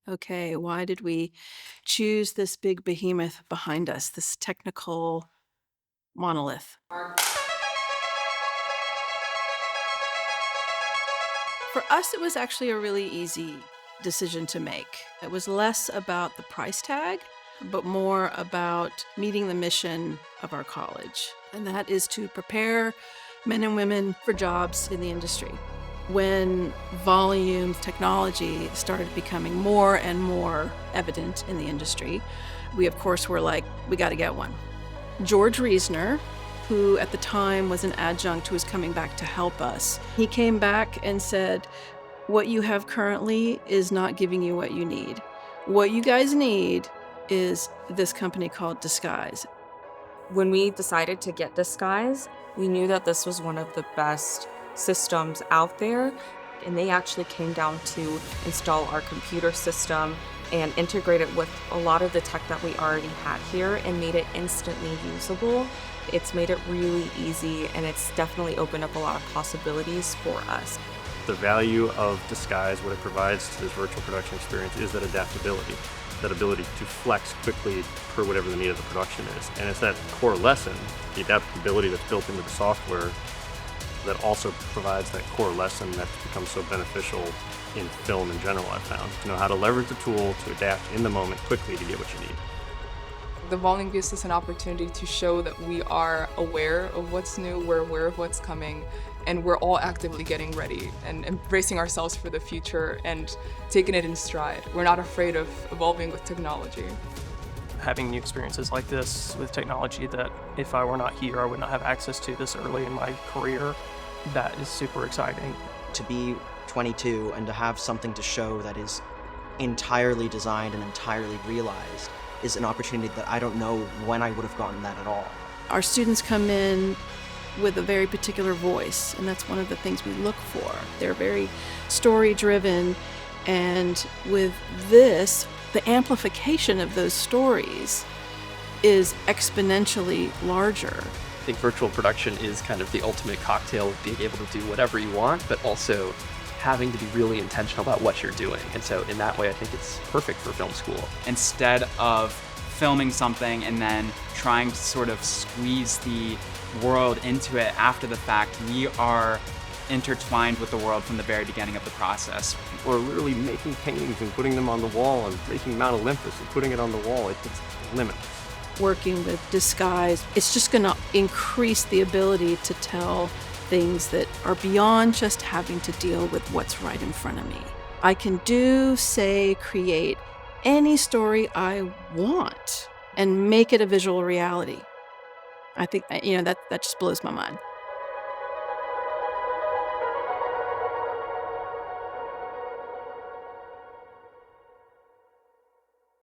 Okay, why did we choose this big behemoth behind us, this technical monolith? For us, it was actually a really easy decision to make. It was less about the price tag, but more about meeting the mission of our college, and that is to prepare men and women for jobs in the industry. When volume technology started becoming more and more evident in the industry, we of course were like, we got to get one. George Reesner, who at the time was an adjunct who was coming back to help us, he came back and said, what you have currently is not giving you what you need. What you guys need is this company called Disguise. When we decided to get Disguise, we knew that this was one of the best systems out there, and they actually came down to install our computer system and integrate it with a lot of the tech that we already had here and made it instantly usable. It's made it really easy, and it's definitely opened up a lot of possibilities for us. The value of Disguise, what it provides to this virtual production experience, is that adaptability, that ability to flex quickly per whatever the need of the production is. And it's that core lesson, the adaptability that's built into the software, that also provides that core lesson that's become so beneficial in film in general, I've found. To know how to leverage the tool to adapt in the moment quickly to get what you need. The volume gives us an opportunity to show that we are aware of what's new, we're aware of what's coming, and we're all actively getting ready and embracing ourselves for the future and taking it in stride. We're not afraid of evolving with technology. Having new experiences like this with technology that if I were not here, I would not have access to this early in my career, that is super exciting. To be 22 and to have something to show that is entirely designed and entirely realized is an opportunity that I don't know when I would have gotten that at all. Our students come in with a very particular voice, and that's one of the things we look for. They're very story-driven, and with this, the amplification of those stories is exponentially larger. I think virtual production is kind of the ultimate cocktail of being able to do whatever you want, but also having to be really intentional about what you're doing. And so in that way, I think it's perfect for film school. Instead of filming something and then trying to sort of squeeze the world into it after the fact, we are intertwined with the world from the very beginning of the process. We're literally making paintings and putting them on the wall and making Mount Olympus and putting it on the wall. It's limitless. Working with Disguise, it's just going to increase the ability to tell things that are beyond just having to deal with what's right in front of me. I can do, say, create any story I want and make it a visual reality. I think, that just blows my mind.